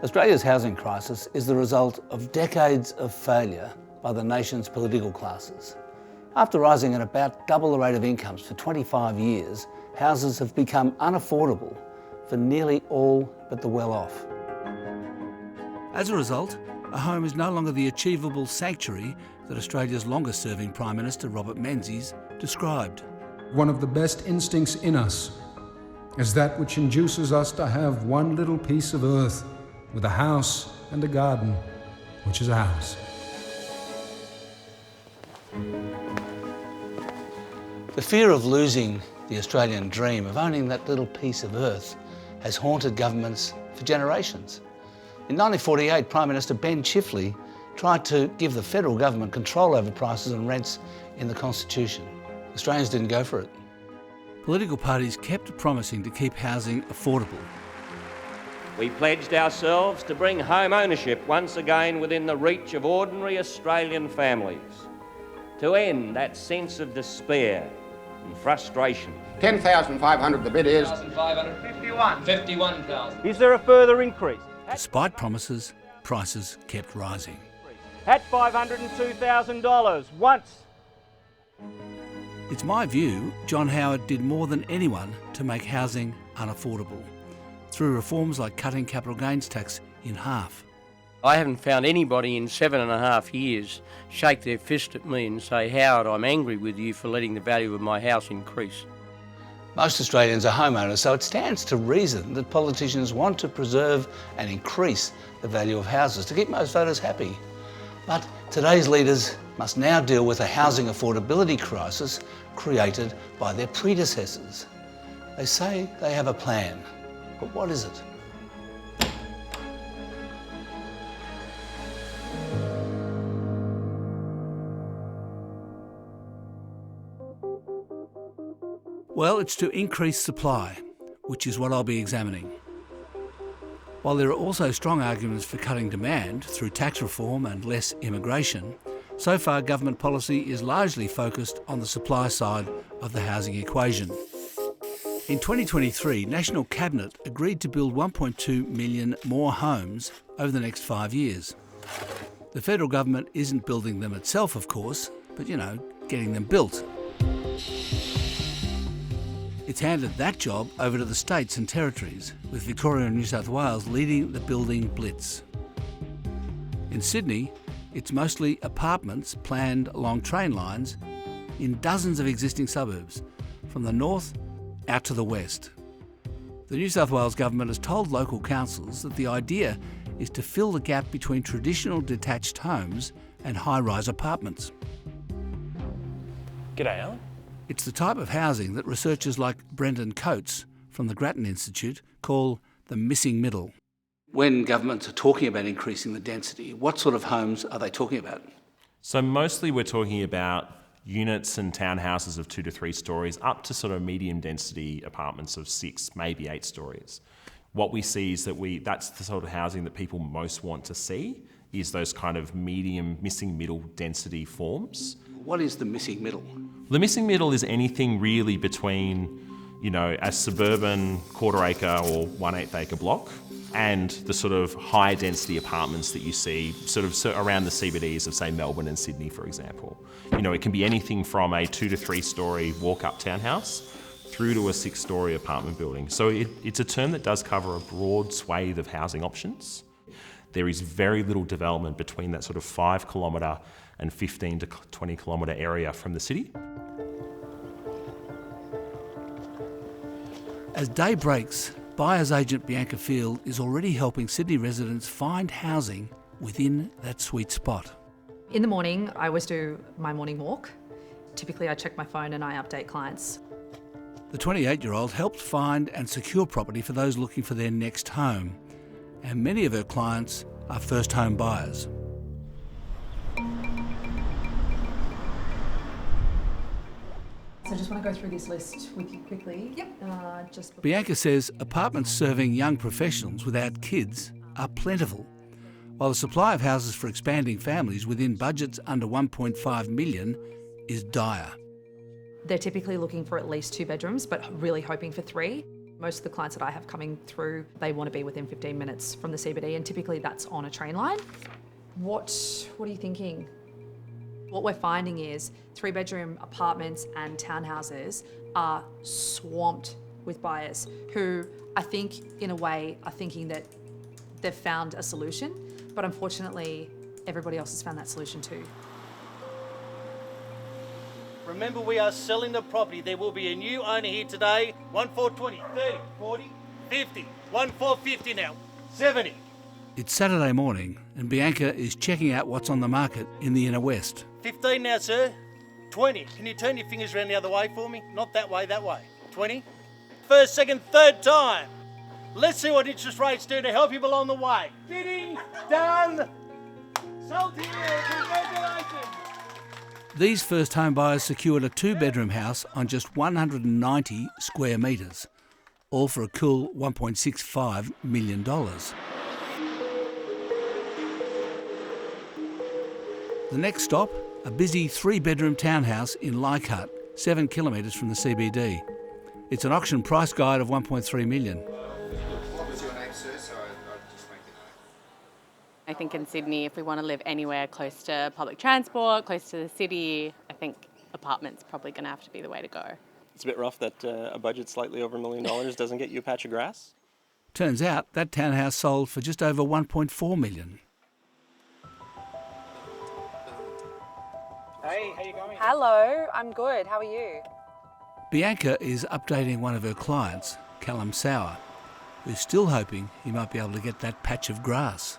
Australia's housing crisis is the result of decades of failure by the nation's political classes. After rising at about double the rate of incomes for 25 years, houses have become unaffordable for nearly all but the well-off. As a result, a home is no longer the achievable sanctuary that Australia's longest-serving Prime Minister, Robert Menzies, described. One of the best instincts in us is that which induces us to have one little piece of earth with a house and a garden, which is ours. The fear of losing the Australian dream of owning that little piece of earth has haunted governments for generations. In 1948, Prime Minister Ben Chifley tried to give the federal government control over prices and rents in the Constitution. Australians didn't go for it. Political parties kept promising to keep housing affordable. We pledged ourselves to bring home ownership once again within the reach of ordinary Australian families, to end that sense of despair and frustration. 10,500 the bid is. 51,000. Is there a further increase? Despite promises, prices kept rising. At $502,000 once. It's my view John Howard did more than anyone to make housing unaffordable, through reforms like cutting capital gains tax in half. I haven't found anybody in 7.5 years shake their fist at me and say, Howard, I'm angry with you for letting the value of my house increase. Most Australians are homeowners, so it stands to reason that politicians want to preserve and increase the value of houses to keep most voters happy. But today's leaders must now deal with a housing affordability crisis created by their predecessors. They say they have a plan, but what is it? Well, it's to increase supply, which is what I'll be examining. While there are also strong arguments for cutting demand through tax reform and less immigration, so far government policy is largely focused on the supply side of the housing equation. In 2023, National Cabinet agreed to build 1.2 million more homes over the next 5 years. The federal government isn't building them itself, of course, but getting them built. It's handed that job over to the states and territories, with Victoria and New South Wales leading the building blitz. In Sydney, it's mostly apartments planned along train lines in dozens of existing suburbs, from the north out to the west. The New South Wales government has told local councils that the idea is to fill the gap between traditional detached homes and high-rise apartments. G'day, Alan. It's the type of housing that researchers like Brendan Coates from the Grattan Institute call the missing middle. When governments are talking about increasing the density, what sort of homes are they talking about? So mostly we're talking about units and townhouses of 2 to 3 stories up to sort of medium density apartments of 6, maybe 8 stories. What we see is that that's the sort of housing that people most want to see, is those kind of medium, missing middle density forms. What is the missing middle? The missing middle is anything really between, a suburban quarter-acre or 1/8 acre block and the sort of high density apartments that you see sort of around the CBDs of, say, Melbourne and Sydney, for example. It can be anything from a 2 to 3 story walk-up townhouse through to a 6-story apartment building. So it's a term that does cover a broad swathe of housing options. There is very little development between that sort of 5 kilometre and 15 to 20 kilometre area from the city. As day breaks, buyer's agent Bianca Field is already helping Sydney residents find housing within that sweet spot. In the morning, I always do my morning walk. Typically, I check my phone and I update clients. The 28-year-old helped find and secure property for those looking for their next home, and many of her clients are first home buyers. So I just want to go through this list with you quickly. Yep. Bianca says apartments serving young professionals without kids are plentiful, while the supply of houses for expanding families within budgets under 1.5 million is dire. They're typically looking for at least 2 bedrooms, but really hoping for 3. Most of the clients that I have coming through, they want to be within 15 minutes from the CBD, and typically that's on a train line. What are you thinking? What we're finding is 3-bedroom apartments and townhouses are swamped with buyers who I think in a way are thinking that they've found a solution, but unfortunately everybody else has found that solution too. Remember, we are selling the property. There will be a new owner here today. 1420, 30, 40, 50, 1450 now, 70. It's Saturday morning and Bianca is checking out what's on the market in the inner west. 15 now, sir. 20. Can you turn your fingers around the other way for me? Not that way, that way. 20. First, second, third time. Let's see what interest rates do to help you along the way. Bidding done. Sold to you. Congratulations. These first home buyers secured a 2-bedroom house on just 190 square metres, all for a cool $1.65 million. The next stop, a busy 3-bedroom townhouse in Leichhardt, 7 kilometres from the CBD. It's an auction price guide of $1.3 million. What was your name, sir? So I'll just make the note. I think in Sydney, if we want to live anywhere close to public transport, close to the city, I think apartment's probably going to have to be the way to go. It's a bit rough that a budget slightly over $1 million doesn't get you a patch of grass. Turns out that townhouse sold for just over $1.4 million. Hey, how you going? Hello, I'm good. How are you? Bianca is updating one of her clients, Callum Sauer, who's still hoping he might be able to get that patch of grass.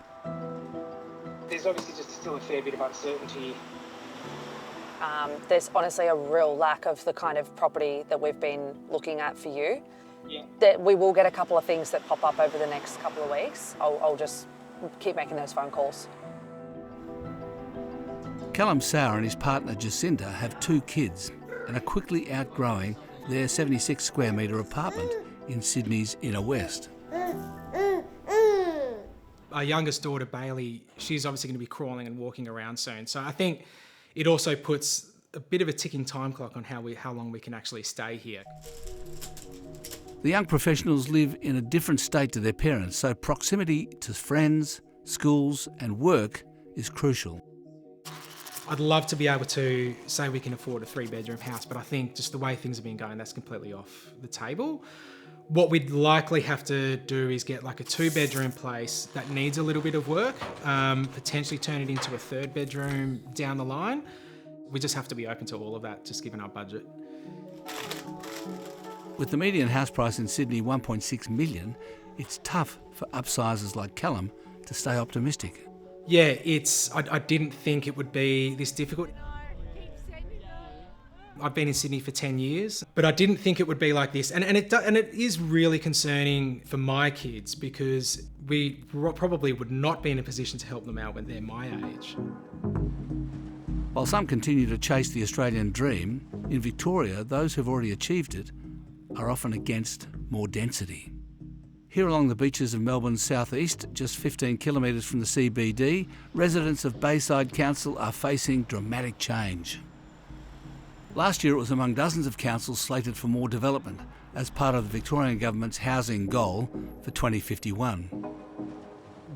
There's obviously just still a fair bit of uncertainty. There's honestly a real lack of the kind of property that we've been looking at for you. Yeah. That we will get a couple of things that pop up over the next couple of weeks. I'll just keep making those phone calls. Callum Sauer and his partner Jacinda have 2 kids and are quickly outgrowing their 76 square metre apartment in Sydney's inner west. Our youngest daughter, Bailey, she's obviously going to be crawling and walking around soon. So I think it also puts a bit of a ticking time clock on how long we can actually stay here. The young professionals live in a different state to their parents, so proximity to friends, schools and work is crucial. I'd love to be able to say we can afford a 3-bedroom house, but I think just the way things have been going, that's completely off the table. What we'd likely have to do is get like a 2-bedroom place that needs a little bit of work, potentially turn it into a 3rd bedroom down the line. We just have to be open to all of that, just given our budget. With the median house price in Sydney $1.6 million, it's tough for upsizers like Callum to stay optimistic. Yeah, I didn't think it would be this difficult. I've been in Sydney for 10 years, but I didn't think it would be like this. And it is really concerning for my kids because we probably would not be in a position to help them out when they're my age. While some continue to chase the Australian dream, in Victoria, those who've already achieved it are often against more density. Here along the beaches of Melbourne's southeast, just 15 kilometres from the CBD, residents of Bayside Council are facing dramatic change. Last year it was among dozens of councils slated for more development as part of the Victorian Government's housing goal for 2051.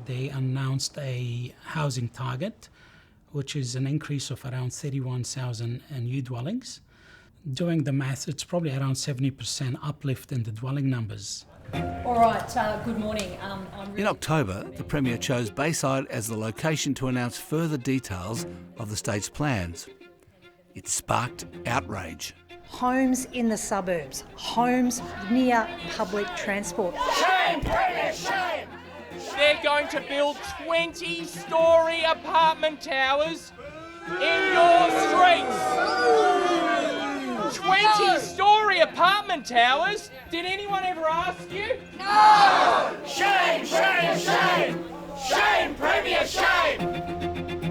They announced a housing target, which is an increase of around 31,000 new dwellings. Doing the math, it's probably around 70% uplift in the dwelling numbers. All right, good morning. In October, the Premier chose Bayside as the location to announce further details of the state's plans. It sparked outrage. Homes in the suburbs, homes near public transport. Shame, Premier, shame! They're going to build 20-storey apartment towers in your streets. 20-storey apartment towers? Did anyone ever ask you? No! Shame, shame, shame! Shame, Premier, shame!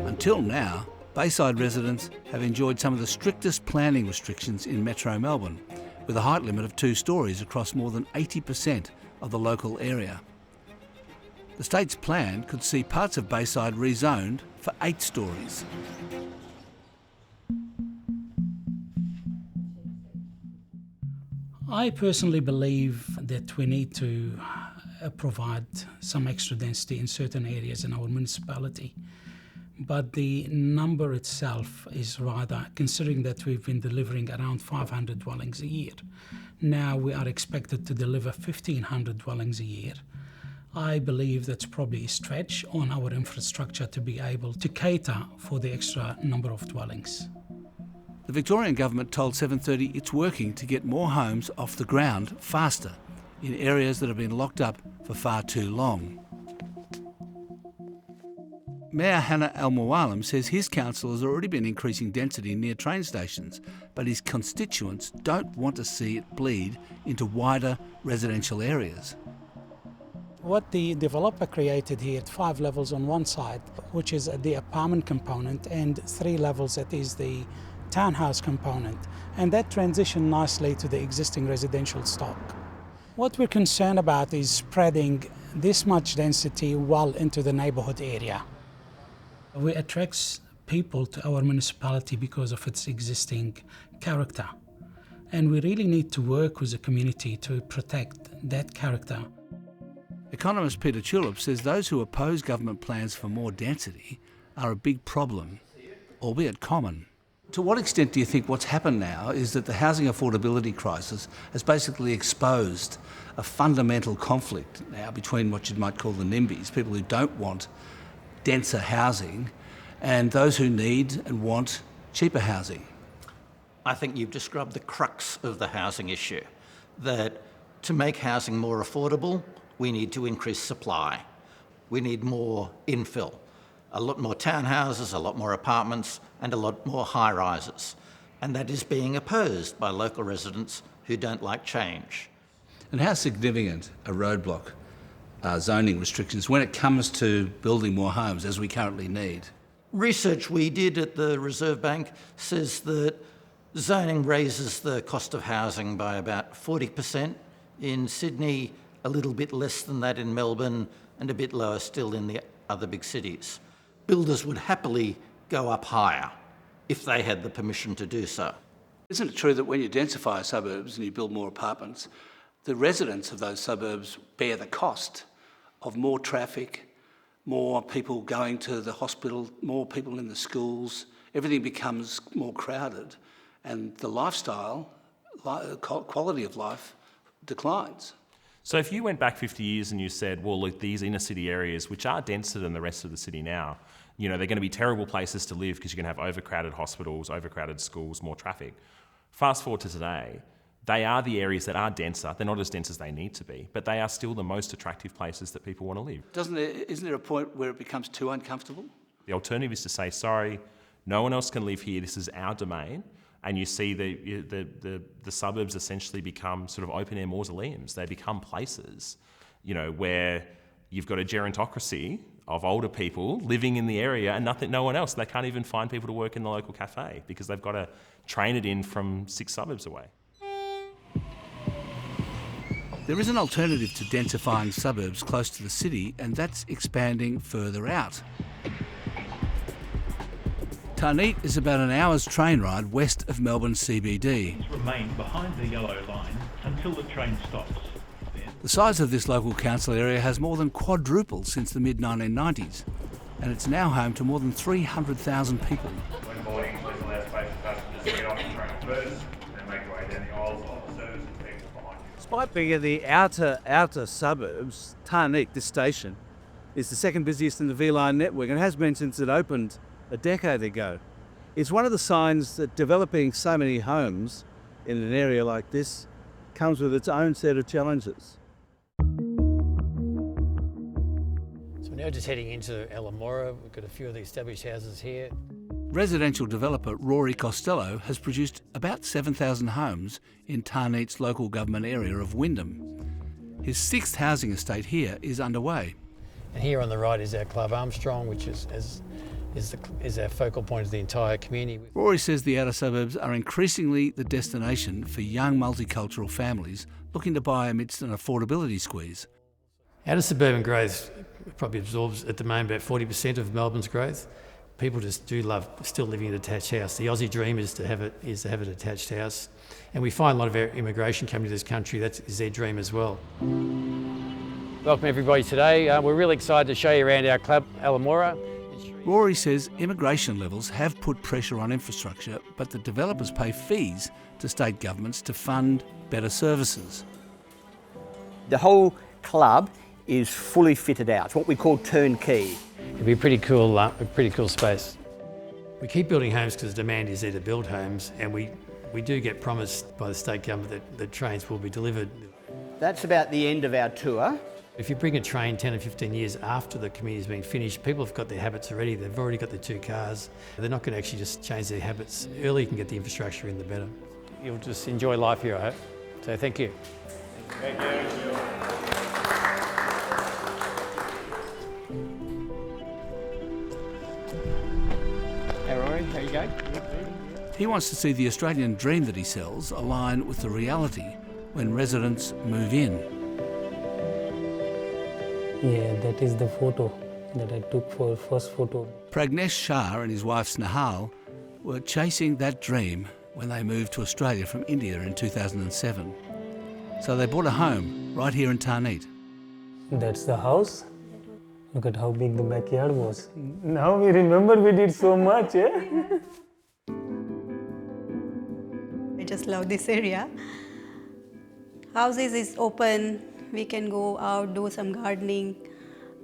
Until now, Bayside residents have enjoyed some of the strictest planning restrictions in Metro Melbourne, with a height limit of 2 storeys across more than 80% of the local area. The state's plan could see parts of Bayside rezoned for 8 storeys. I personally believe that we need to provide some extra density in certain areas in our municipality. But the number itself is rather, considering that we've been delivering around 500 dwellings a year. Now we are expected to deliver 1,500 dwellings a year. I believe that's probably a stretch on our infrastructure to be able to cater for the extra number of dwellings. The Victorian Government told 7:30 it's working to get more homes off the ground faster in areas that have been locked up for far too long. Mayor Hannah Al-Mualim says his council has already been increasing density near train stations, but his constituents don't want to see it bleed into wider residential areas. What the developer created here, 5 levels on one side, which is the apartment component, and 3 levels that is the townhouse component, and that transitioned nicely to the existing residential stock. What we're concerned about is spreading this much density well into the neighbourhood area. We attract people to our municipality because of its existing character, and we really need to work with the community to protect that character. Economist Peter Tulip says those who oppose government plans for more density are a big problem, albeit common. To what extent do you think what's happened now is that the housing affordability crisis has basically exposed a fundamental conflict now between what you might call the NIMBYs, people who don't want denser housing, and those who need and want cheaper housing? I think you've described the crux of the housing issue, that to make housing more affordable, we need to increase supply. We need more infill, a lot more townhouses, a lot more apartments, and a lot more high-rises. And that is being opposed by local residents who don't like change. And how significant a roadblock are zoning restrictions when it comes to building more homes, as we currently need? Research we did at the Reserve Bank says that zoning raises the cost of housing by about 40%. In Sydney, a little bit less than that in Melbourne, and a bit lower still in the other big cities. Builders would happily go up higher if they had the permission to do so. Isn't it true that when you densify suburbs and you build more apartments, the residents of those suburbs bear the cost of more traffic, more people going to the hospital, more people in the schools? Everything becomes more crowded, and the lifestyle, quality of life declines. So if you went back 50 years and you said, well, look, these inner city areas, which are denser than the rest of the city now, you know, they're going to be terrible places to live because you're going to have overcrowded hospitals, overcrowded schools, more traffic. Fast forward to today, they are the areas that are denser. They're not as dense as they need to be, but they are still the most attractive places that people want to live. Isn't there a point where it becomes too uncomfortable? The alternative is to say, sorry, no one else can live here, this is our domain. And you see the suburbs essentially become sort of open-air mausoleums. They become places, you know, where you've got a gerontocracy of older people living in the area and no one else. They can't even find people to work in the local cafe because they've got to train it in from 6 suburbs away. There is an alternative to densifying suburbs close to the city, and that's expanding further out. Tarneet is about an hour's train ride west of Melbourne CBD. Remain behind the yellow line until the train stops. The size of this local council area has more than quadrupled since the mid-1990s, and it's now home to more than 300,000 people. When boarding, please allow space for passengers to get off the train first, then make your way down the aisles while the service and people behind you. Despite being in the outer suburbs, Tarneet, this station, is the second busiest in the V-Line network and has been since it opened a decade ago. It's one of the signs that developing so many homes in an area like this comes with its own set of challenges. So we're now just heading into Elamora. We've got a few of the established houses here. Residential developer Rory Costello has produced about 7,000 homes in Tarneet's local government area of Wyndham. His 6th housing estate here is underway. And here on the right is our Club Armstrong, which is our focal point of the entire community. Rory says the outer suburbs are increasingly the destination for young multicultural families looking to buy amidst an affordability squeeze. Outer suburban growth probably absorbs at the moment about 40% of Melbourne's growth. People just do love still living in a detached house. The Aussie dream is to have a detached house. And we find a lot of our immigration coming to this country, that is their dream as well. Welcome everybody today. We're really excited to show you around our club, Alamora. Rory says immigration levels have put pressure on infrastructure, but the developers pay fees to state governments to fund better services. The whole club is fully fitted out. It's what we call turnkey. It'd be a pretty cool space. We keep building homes because the demand is there to build homes, and we do get promised by the state government that trains will be delivered. That's about the end of our tour. If you bring a train 10 or 15 years after the community's been finished, people have got their habits already. They've already got their 2 cars. They're not going to actually just change their habits. The earlier you can get the infrastructure in, the better. You'll just enjoy life here, I hope. So thank you. Thank you. Hey Rory, how you going? He wants to see the Australian dream that he sells align with the reality when residents move in. Yeah, that is the photo that I took for first photo. Pragnesh Shah and his wife Snehal were chasing that dream when they moved to Australia from India in 2007. So they bought a home right here in Tarneit. That's the house. Look at how big the backyard was. Now we remember we did so much, eh? I just love this area. Houses is open. We can go out, do some gardening.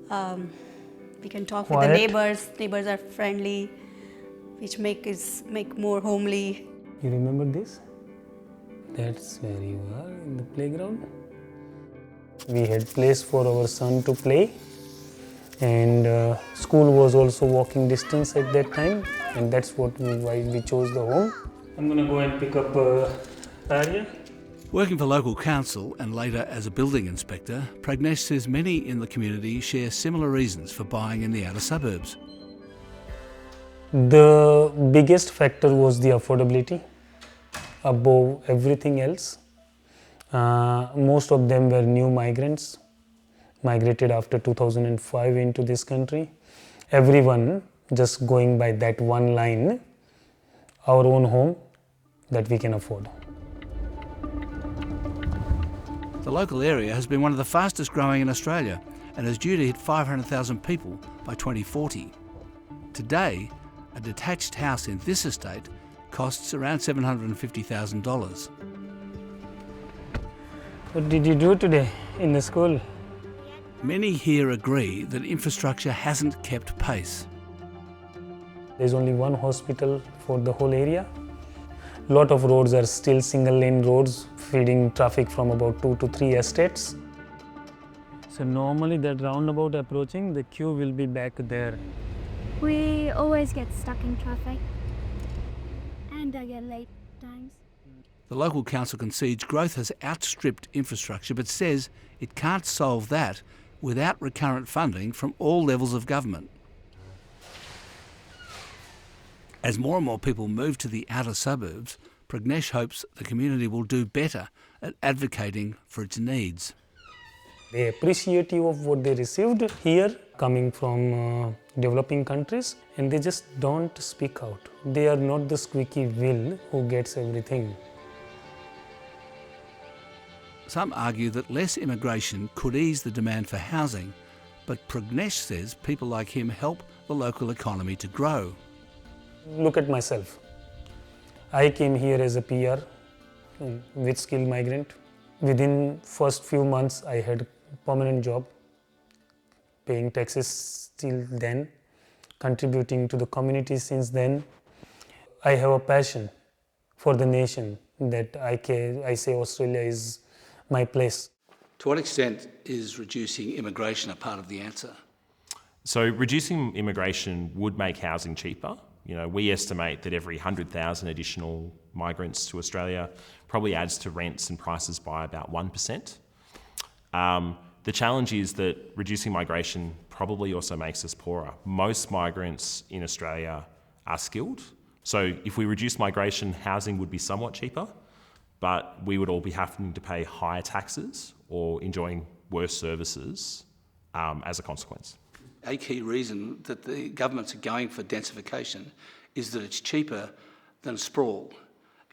We can talk with the neighbors. Neighbors are friendly, which make more homely. You remember this? That's where you are, in the playground. We had place for our son to play, and school was also walking distance at that time, and that's why we chose the home. I'm gonna go and pick up Arya. Working for local council and later as a building inspector, Pragnesh says many in the community share similar reasons for buying in the outer suburbs. The biggest factor was the affordability above everything else. Most of them were new migrants, migrated after 2005 into this country. Everyone just going by that one line, our own home that we can afford. The local area has been one of the fastest growing in Australia and is due to hit 500,000 people by 2040. Today, a detached house in this estate costs around $750,000. What did you do today in the school? Many here agree that infrastructure hasn't kept pace. There's only one hospital for the whole area. A lot of roads are still single lane roads feeding traffic from about 2 to 3 estates. So normally that roundabout approaching, the queue will be back there. We always get stuck in traffic and I get late times. The local council concedes growth has outstripped infrastructure but says it can't solve that without recurrent funding from all levels of government. As more and more people move to the outer suburbs, Pragnesh hopes the community will do better at advocating for its needs. They're appreciative of what they received here, coming from developing countries, and they just don't speak out. They are not the squeaky wheel who gets everything. Some argue that less immigration could ease the demand for housing, but Pragnesh says people like him help the local economy to grow. Look at myself. I came here as a PR with skilled migrant. Within first few months, I had a permanent job, paying taxes till then, contributing to the community since then. I have a passion for the nation that I say Australia is my place. To what extent is reducing immigration a part of the answer? So reducing immigration would make housing cheaper. You know, we estimate that every 100,000 additional migrants to Australia probably adds to rents and prices by about 1%. The challenge is that reducing migration probably also makes us poorer. Most migrants in Australia are skilled. So if we reduce migration, housing would be somewhat cheaper, but we would all be having to pay higher taxes or enjoying worse services as a consequence. A key reason that the governments are going for densification is that it's cheaper than sprawl.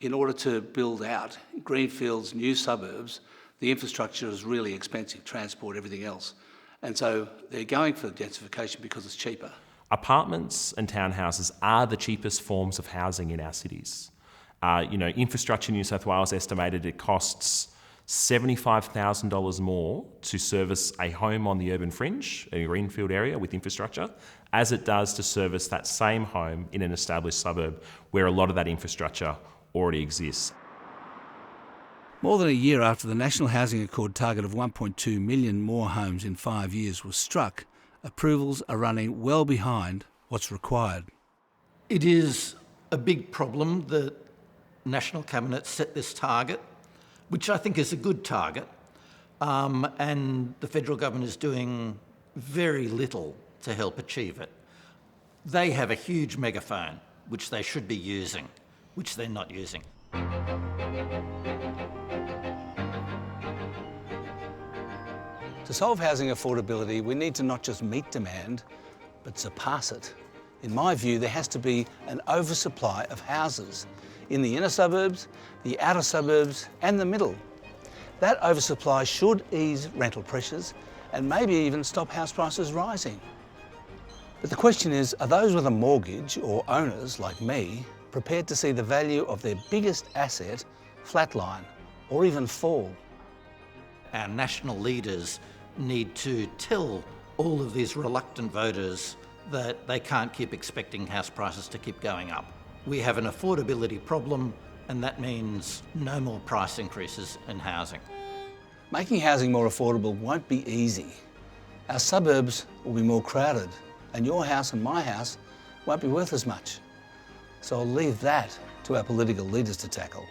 In order to build out greenfields, new suburbs, the infrastructure is really expensive, transport, everything else. And so they're going for densification because it's cheaper. Apartments and townhouses are the cheapest forms of housing in our cities. Infrastructure New South Wales estimated it costs $75,000 more to service a home on the urban fringe, a greenfield area with infrastructure, as it does to service that same home in an established suburb where a lot of that infrastructure already exists. More than a year after the National Housing Accord target of 1.2 million more homes in 5 years was struck, approvals are running well behind what's required. It is a big problem that National Cabinet set this target, which I think is a good target, and the federal government is doing very little to help achieve it. They have a huge megaphone, which they should be using, which they're not using. To solve housing affordability, we need to not just meet demand, but surpass it. In my view, there has to be an oversupply of houses in the inner suburbs, the outer suburbs, and the middle. That oversupply should ease rental pressures and maybe even stop house prices rising. But the question is, are those with a mortgage or owners like me prepared to see the value of their biggest asset flatline or even fall? Our national leaders need to tell all of these reluctant voters that they can't keep expecting house prices to keep going up. We have an affordability problem, and that means no more price increases in housing. Making housing more affordable won't be easy. Our suburbs will be more crowded, and your house and my house won't be worth as much. So I'll leave that to our political leaders to tackle.